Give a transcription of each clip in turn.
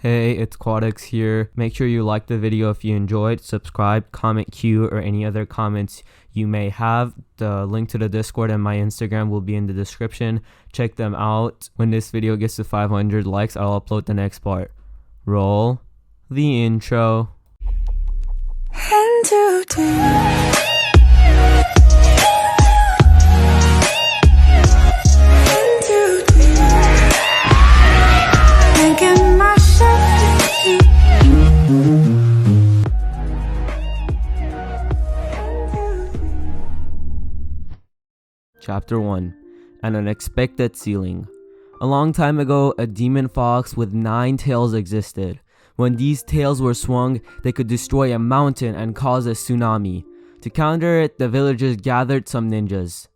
Hey, it's Quadix here. Make sure you like the video if you enjoyed, subscribe, comment Q or any other comments you may have. The link to the Discord and my Instagram will be in the description. Check them out. When this video gets to 500 likes, I'll upload the next part. Roll the intro. Chapter 1. An Unexpected Ceiling. A long time ago, a demon fox with 9 tails existed. When these tails were swung, they could destroy a mountain and cause a tsunami. To counter it, the villagers gathered some ninjas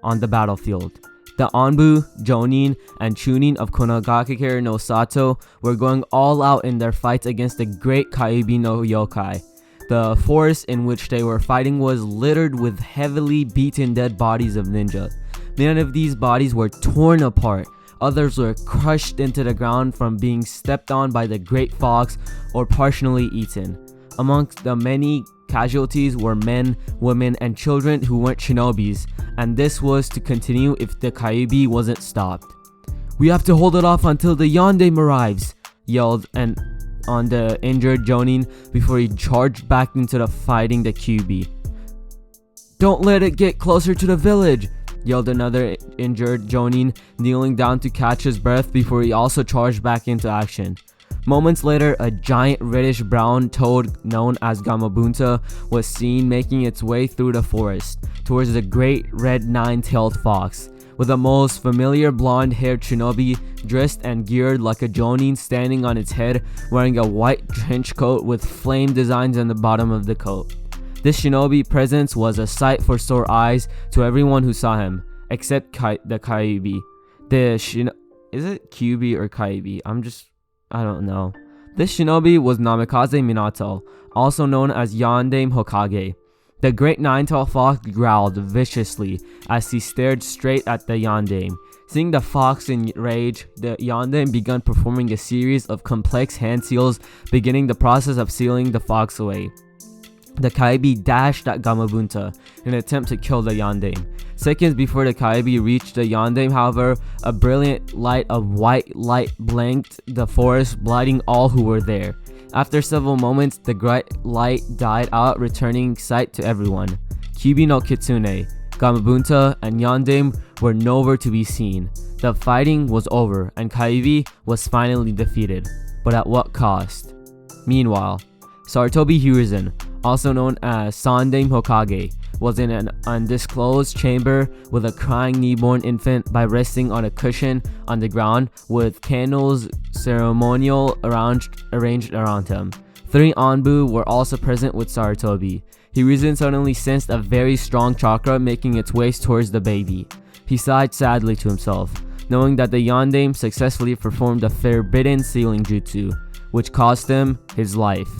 on the battlefield. The Anbu, Jonin, and Chunin of Konogakure no Sato were going all out in their fights against the great Kaibi no yokai. The forest in which they were fighting was littered with heavily beaten dead bodies of ninja. Many of these bodies were torn apart. Others were crushed into the ground from being stepped on by the great fox or partially eaten. Amongst the many casualties were men, women, and children who weren't shinobis, and this was to continue if the Kaibi wasn't stopped. "We have to hold it off until the Yandame arrives," yelled on the injured Jonin before he charged back into the fighting the QB. "Don't let it get closer to the village," yelled another injured Jonin, kneeling down to catch his breath before he also charged back into action. Moments later, a giant reddish-brown toad known as Gamabunta was seen making its way through the forest towards the great red 9-tailed fox. With the most familiar blonde-haired shinobi dressed and geared like a jonin standing on its head, wearing a white trench coat with flame designs on the bottom of the coat. This shinobi presence was a sight for sore eyes to everyone who saw him, except the Kaibi. Is it Kyubi or Kaibi? I don't know. This shinobi was Namikaze Minato, also known as Yandame Hokage. The great 9-tailed fox growled viciously as he stared straight at the Yandame. Seeing the fox in rage, the Yandame began performing a series of complex hand seals, beginning the process of sealing the fox away. The Kaibi dashed at Gamabunta in an attempt to kill the Yandame. Seconds before the Kaibi reached the Yandame, however, a brilliant light of white light blanked the forest, blinding all who were there. After several moments, the bright light died out, returning sight to everyone. Kyubi no Kitsune, Gamabunta, and Yandame were nowhere to be seen. The fighting was over, and Kaibi was finally defeated. But at what cost? Meanwhile, Sarutobi Hiruzen, also known as Sandame Hokage, was in an undisclosed chamber with a crying newborn infant by resting on a cushion on the ground with candles ceremonial arranged around him. 3 Anbu were also present with Sarutobi. Hiruzen suddenly sensed a very strong chakra making its way towards the baby. He sighed sadly to himself, knowing that the Yandame successfully performed a forbidden sealing jutsu, which cost him his life.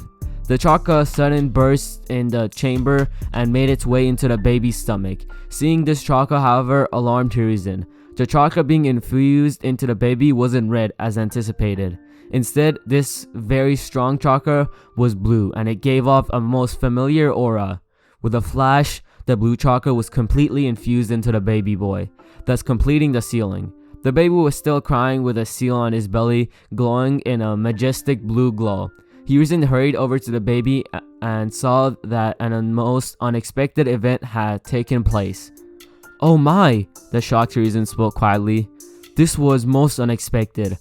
The chakra suddenly burst in the chamber and made its way into the baby's stomach. Seeing this chakra, however, alarmed Hiruzen. The chakra being infused into the baby wasn't red as anticipated. Instead, this very strong chakra was blue, and it gave off a most familiar aura. With a flash, the blue chakra was completely infused into the baby boy, thus completing the sealing. The baby was still crying with a seal on his belly, glowing in a majestic blue glow. Hiruzen hurried over to the baby and saw that an most unexpected event had taken place. "Oh my," the shocked Hiruzen spoke quietly. "This was most unexpected.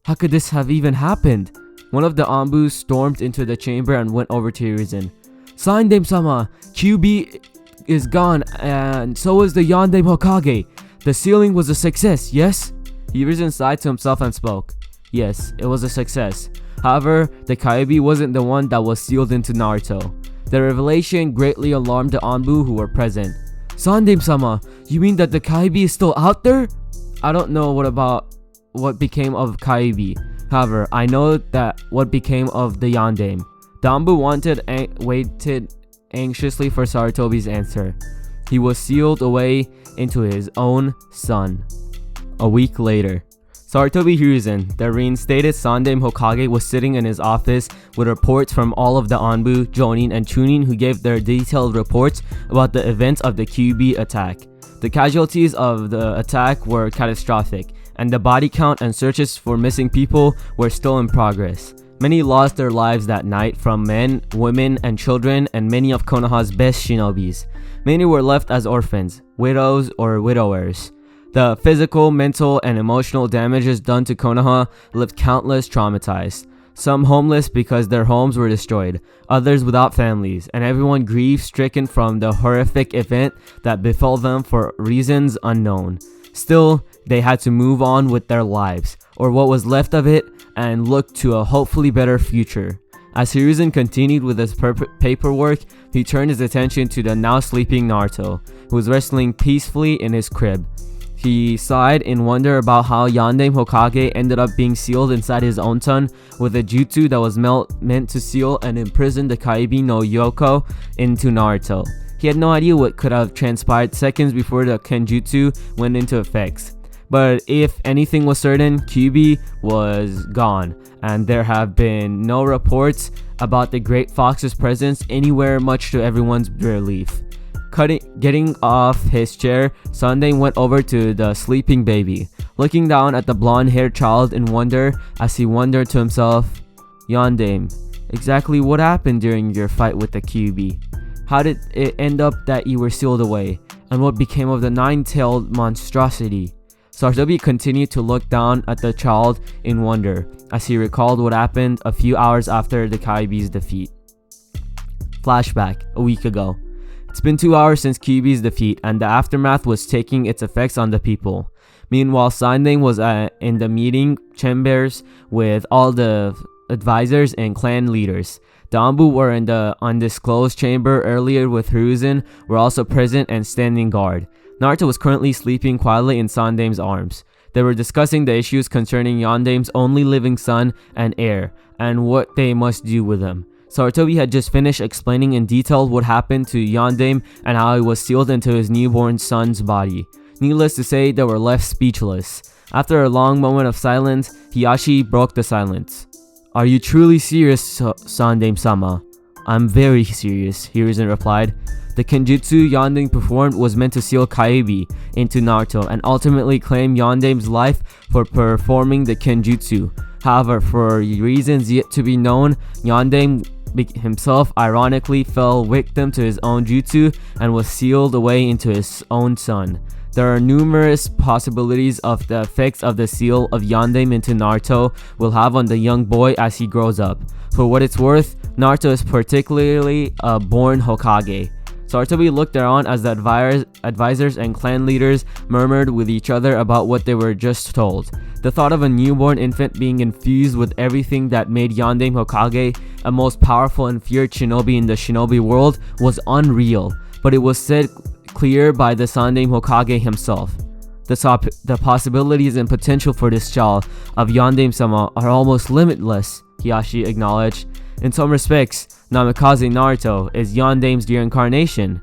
How could this have even happened?" One of the Anbu stormed into the chamber and went over to Hiruzen. "Sandame-sama, QB is gone and so is the Yandame Hokage. The sealing was a success, yes?" Hiruzen sighed to himself and spoke. "Yes, it was a success. However, the Kaibi wasn't the one that was sealed into Naruto." The revelation greatly alarmed the Anbu who were present. "Sandame-sama, you mean that the Kaibi is still out there?" "I don't know what became of Kaibi. However, I know that what became of the Yandame." The Anbu waited anxiously for Sarutobi's answer. He was sealed away into his own sun. A week later, Sarutobi Hiruzen, the reinstated Sandaime Hokage, was sitting in his office with reports from all of the Anbu, Jonin, and Chunin who gave their detailed reports about the events of the Kyuubi attack. The casualties of the attack were catastrophic, and the body count and searches for missing people were still in progress. Many lost their lives that night, from men, women, and children, and many of Konoha's best shinobis. Many were left as orphans, widows, or widowers. The physical, mental, and emotional damages done to Konoha left countless traumatized. Some homeless because their homes were destroyed, others without families, and everyone grief-stricken from the horrific event that befell them for reasons unknown. Still, they had to move on with their lives, or what was left of it, and look to a hopefully better future. As Hiruzen continued with his paperwork, he turned his attention to the now sleeping Naruto, who was resting peacefully in his crib. He sighed in wonder about how Yandaime Hokage ended up being sealed inside his own son with a jutsu that was meant to seal and imprison the Kaibi no Yoko into Naruto. He had no idea what could have transpired seconds before the Kenjutsu went into effect. But if anything was certain, Kyuubi was gone, and there have been no reports about the Great Fox's presence anywhere, much to everyone's relief. Getting off his chair, Sandaime went over to the sleeping baby, looking down at the blonde-haired child in wonder as he wondered to himself, "Yandaime, exactly what happened during your fight with the Kyuubi? How did it end up that you were sealed away? And what became of the nine-tailed monstrosity?" Sarutobi continued to look down at the child in wonder as he recalled what happened a few hours after the Kyuubi's defeat. Flashback, a week ago. It's been 2 hours since Kyuubi's defeat, and the aftermath was taking its effects on the people. Meanwhile, Sandaime was in the meeting chambers with all the advisors and clan leaders. The Anbu were in the undisclosed chamber earlier with Hiruzen were also present and standing guard. Naruto was currently sleeping quietly in Sandaime's arms. They were discussing the issues concerning Yandaime's only living son and heir, and what they must do with him. Sarutobi had just finished explaining in detail what happened to Yandaime and how he was sealed into his newborn son's body. Needless to say, they were left speechless. After a long moment of silence, Hiyashi broke the silence. "Are you truly serious, Sandaime-sama?" "I'm very serious," Hiruzen replied. The Kenjutsu Yandaime performed was meant to seal Kyuubi into Naruto and ultimately claim Yandaime's life for performing the Kenjutsu. However, for reasons yet to be known, Yandaime himself ironically fell victim to his own jutsu and was sealed away into his own son. There are numerous possibilities of the effects of the seal of Yandaime into Naruto will have on the young boy as he grows up. For what it's worth, Naruto is particularly a born Hokage. Sarutobi looked around as the advisors and clan leaders murmured with each other about what they were just told. The thought of a newborn infant being infused with everything that made Yandaime Hokage a most powerful and feared shinobi in the shinobi world was unreal, but it was said clear by the Sandaime Hokage himself. The possibilities and potential for this child of Yandaime-sama are almost limitless, Hiyashi acknowledged. In some respects, Namikaze Naruto is Yandaime's reincarnation.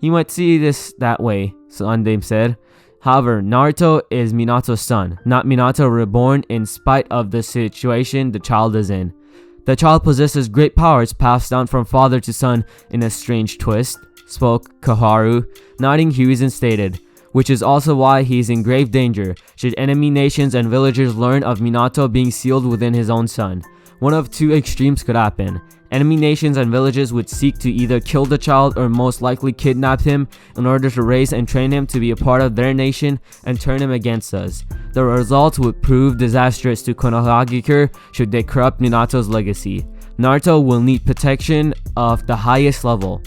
You might see this that way, Sandaime said. However, Naruto is Minato's son, not Minato reborn in spite of the situation the child is in. The child possesses great powers passed down from father to son in a strange twist, spoke Koharu. Nodding, Hiruzen stated, which is also why he is in grave danger should enemy nations and villagers learn of Minato being sealed within his own son. One of two extremes could happen. Enemy nations and villages would seek to either kill the child or most likely kidnap him in order to raise and train him to be a part of their nation and turn him against us. The result would prove disastrous to Konohagakure should they corrupt Minato's legacy. Naruto will need protection of the highest level.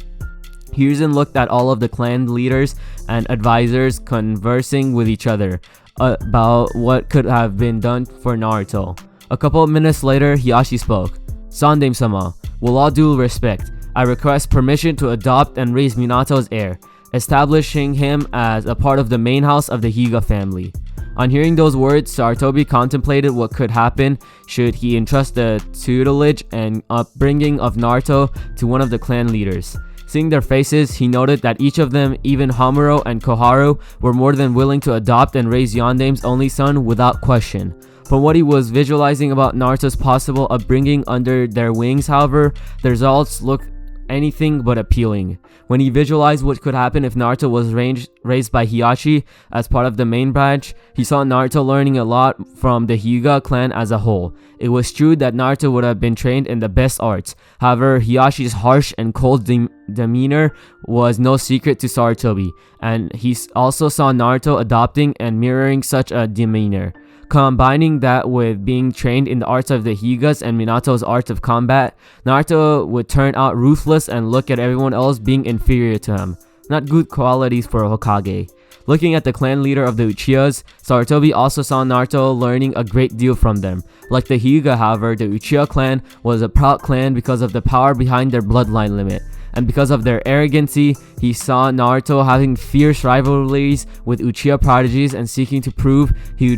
Hiruzen looked at all of the clan leaders and advisors conversing with each other about what could have been done for Naruto. A couple of minutes later, Hiyashi spoke. Sandaime-sama, with all due respect, I request permission to adopt and raise Minato's heir, establishing him as a part of the main house of the Higa family. On hearing those words, Sarutobi contemplated what could happen should he entrust the tutelage and upbringing of Naruto to one of the clan leaders. Seeing their faces, he noted that each of them, even Hamuro and Koharu, were more than willing to adopt and raise Yandame's only son without question. From what he was visualizing about Naruto's possible upbringing under their wings, however, the results looked anything but appealing. When he visualized what could happen if Naruto was raised by Hiashi as part of the main branch, he saw Naruto learning a lot from the Hyuga clan as a whole. It was true that Naruto would have been trained in the best arts. However, Hiyashi's harsh and cold demeanor was no secret to Sarutobi, and he also saw Naruto adopting and mirroring such a demeanor. Combining that with being trained in the arts of the Hyugas and Minato's art of combat, Naruto would turn out ruthless and look at everyone else being inferior to him. Not good qualities for a Hokage. Looking at the clan leader of the Uchihas, Sarutobi also saw Naruto learning a great deal from them. Like the Hyuga, however, the Uchiha clan was a proud clan because of the power behind their bloodline limit. And because of their arrogancy, he saw Naruto having fierce rivalries with Uchiha prodigies and seeking to prove who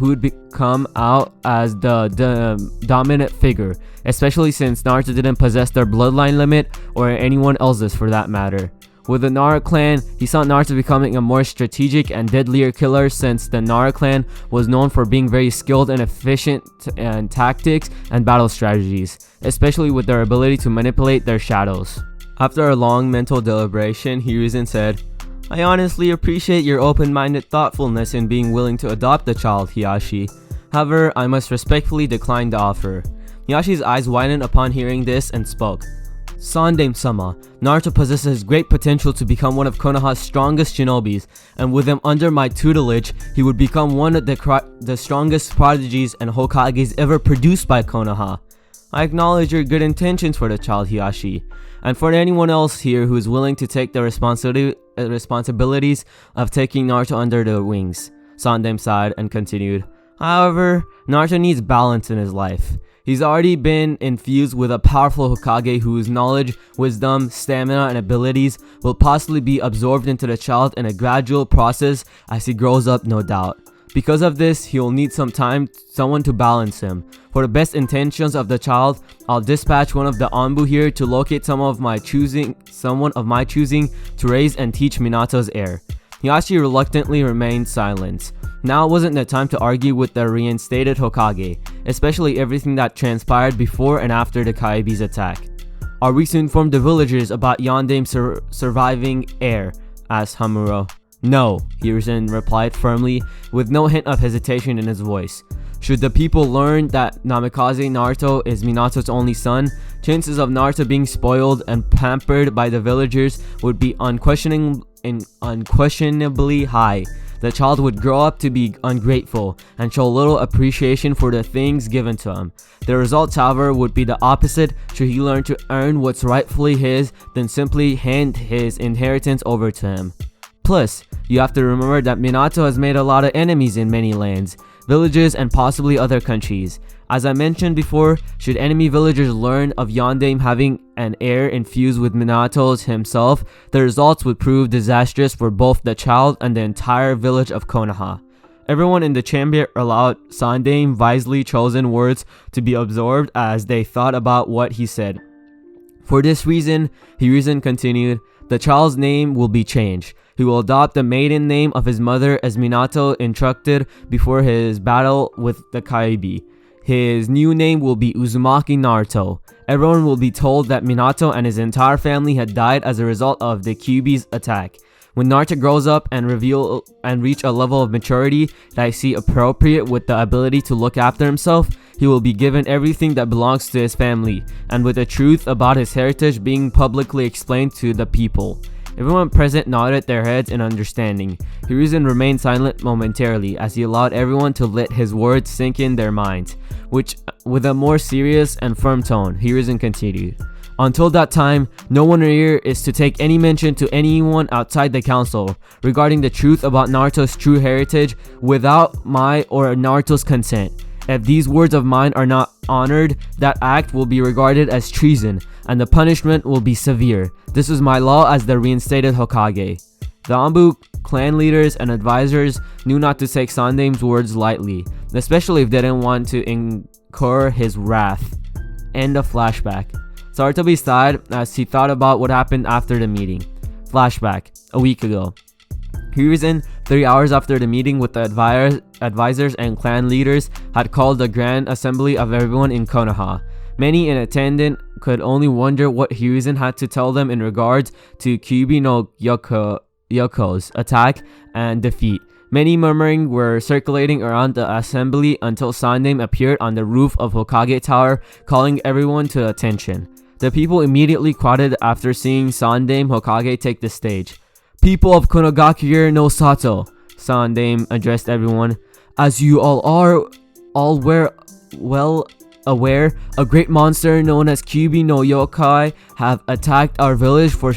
would become out as the dominant figure, especially since Naruto didn't possess their bloodline limit or anyone else's for that matter. With the Nara clan, he saw Naruto becoming a more strategic and deadlier killer since the Nara clan was known for being very skilled and efficient in tactics and battle strategies, especially with their ability to manipulate their shadows. After a long mental deliberation, Hiruzen said, "I honestly appreciate your open-minded thoughtfulness in being willing to adopt the child, Hiyashi. However, I must respectfully decline the offer." Hiyashi's eyes widened upon hearing this and spoke. "Sandame-sama, Naruto possesses great potential to become one of Konoha's strongest shinobis, and with him under my tutelage, he would become one of the strongest prodigies and Hokages ever produced by Konoha. I acknowledge your good intentions for the child, Hiyashi, and for anyone else here who is willing to take the responsibilities of taking Naruto under their wings." Sandame sighed and continued, "However, Naruto needs balance in his life. He's already been infused with a powerful Hokage whose knowledge, wisdom, stamina, and abilities will possibly be absorbed into the child in a gradual process as he grows up, no doubt. Because of this, he will need someone to balance him. For the best intentions of the child, I'll dispatch one of the Anbu here to locate someone of my choosing to raise and teach Minato's heir." Hiyashi reluctantly remained silent. Now wasn't the time to argue with the reinstated Hokage, especially everything that transpired before and after the Kaibi's attack. "Are we to inform the villagers about Yandame's surviving heir?" asked Hamuro. "No," Hiruzen replied firmly, with no hint of hesitation in his voice. "Should the people learn that Namikaze Naruto is Minato's only son, chances of Naruto being spoiled and pampered by the villagers would be unquestionably high. The child would grow up to be ungrateful and show little appreciation for the things given to him. The results, however, would be the opposite should he learn to earn what's rightfully his, then simply hand his inheritance over to him. Plus, you have to remember that Minato has made a lot of enemies in many lands, villages, and possibly other countries. As I mentioned before, should enemy villagers learn of Yandame having an heir infused with Minato's himself, the results would prove disastrous for both the child and the entire village of Konoha." Everyone in the chamber allowed Sandame's wisely chosen words to be absorbed as they thought about what he said. "For this reason," Hiruzen continued, "the child's name will be changed. He will adopt the maiden name of his mother as Minato instructed before his battle with the Kaibi. His new name will be Uzumaki Naruto. Everyone will be told that Minato and his entire family had died as a result of the Kyuubi's attack. When Naruto grows up and reach a level of maturity that I see appropriate with the ability to look after himself, he will be given everything that belongs to his family, and with the truth about his heritage being publicly explained to the people." Everyone present nodded their heads in understanding. Hiruzen remained silent momentarily as he allowed everyone to let his words sink in their minds, which, with a more serious and firm tone, Hiruzen continued. "Until that time, no one here is to take any mention to anyone outside the council regarding the truth about Naruto's true heritage without my or Naruto's consent. If these words of mine are not honored, that act will be regarded as treason, and the punishment will be severe. This is my law as the reinstated Hokage." The Anbu clan leaders and advisors knew not to take Sandame's words lightly, especially if they didn't want to incur his wrath. End of flashback. Sarutobi sighed as he thought about what happened after the meeting. Flashback, a week ago. Hiruzen, 3 hours after the meeting with the advisors and clan leaders, had called a grand assembly of everyone in Konoha. Many in attendance could only wonder what Hiruzen had to tell them in regards to Kyuubi no Yoko's attack and defeat. Many murmuring were circulating around the assembly until Sandame appeared on the roof of Hokage Tower, calling everyone to attention. The people immediately crowded after seeing Sandame Hokage take the stage. "People of Konogakure no Sato," Sandame addressed everyone. "As you all are well aware, a great monster known as Kyuubi no Yokai have attacked our village for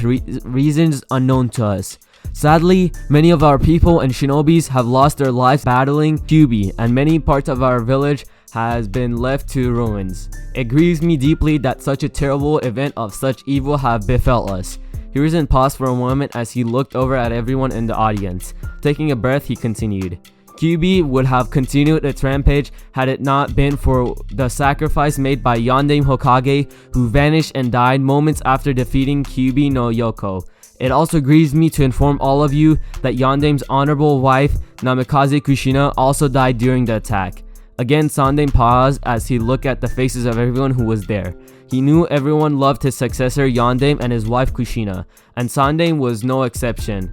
reasons unknown to us. Sadly, many of our people and shinobis have lost their lives battling Kyuubi, and many parts of our village has been left to ruins. It grieves me deeply that such a terrible event of such evil have befell us." Hiruzen paused for a moment as he looked over at everyone in the audience. Taking a breath, he continued. "Kyuubi would have continued its rampage had it not been for the sacrifice made by Yandame Hokage, who vanished and died moments after defeating Kyuubi no Yoko. It also grieves me to inform all of you that Yandame's honorable wife, Namikaze Kushina, also died during the attack." Again, Sandame paused as he looked at the faces of everyone who was there. He knew everyone loved his successor Yandame and his wife Kushina, and Sandame was no exception.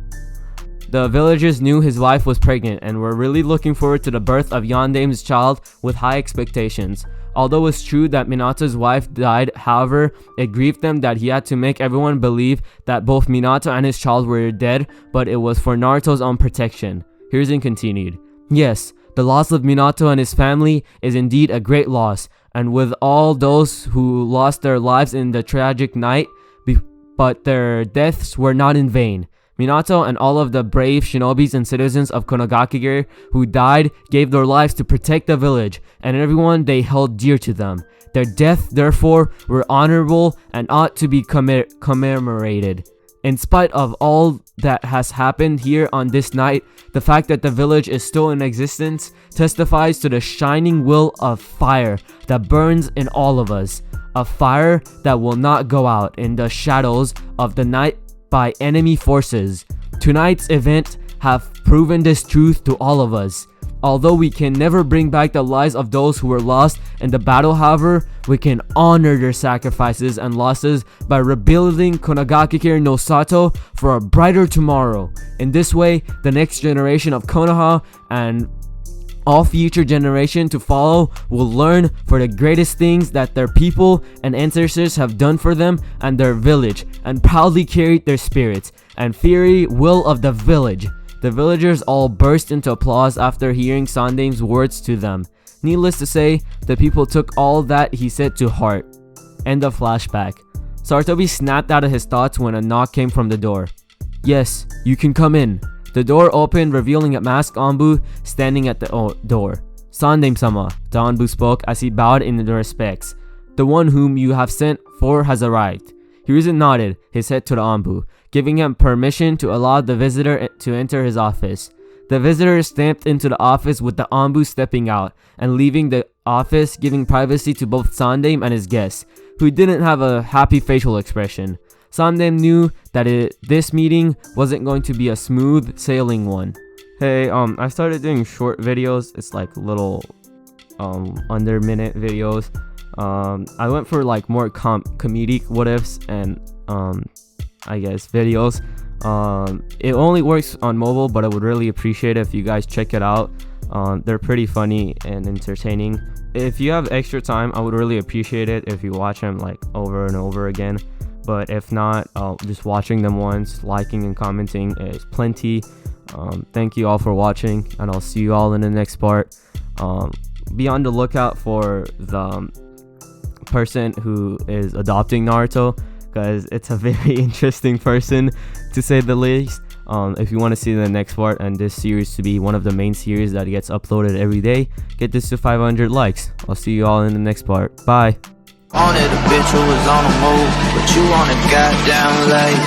The villagers knew his wife was pregnant and were really looking forward to the birth of Yandame's child with high expectations. Although it's true that Minato's wife died, however, it grieved them that he had to make everyone believe that both Minato and his child were dead, but it was for Naruto's own protection. Hiruzen continued. "Yes, the loss of Minato and his family is indeed a great loss, and with all those who lost their lives in the tragic night, but their deaths were not in vain. Minato and all of the brave shinobis and citizens of Konogakure who died gave their lives to protect the village and everyone they held dear to them. Their death, therefore, were honorable and ought to be commemorated. In spite of all that has happened here on this night, the fact that the village is still in existence testifies to the shining will of fire that burns in all of us. A fire that will not go out in the shadows of the night by enemy forces. Tonight's event have proven this truth to all of us. Although we can never bring back the lives of those who were lost in the battle, however, we can honor their sacrifices and losses by rebuilding Konogakure no Sato for a brighter tomorrow. In this way, the next generation of Konoha and all future generations to follow will learn for the greatest things that their people and ancestors have done for them and their village, and proudly carried their spirits and fiery will of the village." The villagers all burst into applause after hearing Sandame's words to them. Needless to say, the people took all that he said to heart. End of flashback. Sarutobi snapped out of his thoughts when a knock came from the door. "Yes, you can come in." The door opened, revealing a masked Anbu standing at the door. "Sandame-sama," the Anbu spoke as he bowed in respects. "The one whom you have sent for has arrived." Hiruzen nodded his head to the Anbu, giving him permission to allow the visitor to enter his office. The visitor stepped into the office with the Anbu stepping out and leaving the office, giving privacy to both Sandame and his guests, who didn't have a happy facial expression. Sandame knew that this meeting wasn't going to be a smooth sailing one. Hey, I started doing short videos. It's like little under minute videos. I went for like more comedic what ifs and I guess videos. It only works on mobile, but I would really appreciate it if you guys check it out. They're pretty funny and entertaining. If you have extra time, I would really appreciate it if you watch them like over and over again. But if not, just watching them once, liking and commenting is plenty. Thank you all for watching, and I'll see you all in the next part. Be on the lookout for the person who is adopting Naruto, because it's a very interesting person to say the least. If you want to see the next part and this series to be one of the main series that gets uploaded every day, get this to 500 likes. I'll see you all in the next part. Bye. On it, a bitch who was on the move, but you on a goddamn late.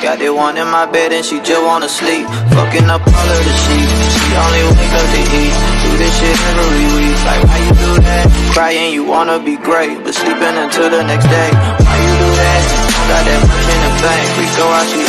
Got that one in my bed and she just wanna sleep. Fucking up all of the sheets. She only wake up to eat. Do this shit every week. Like, why you do that? crying, you wanna be great, but sleeping until the next day. Why you do that? Got that much in the bank. We go out, she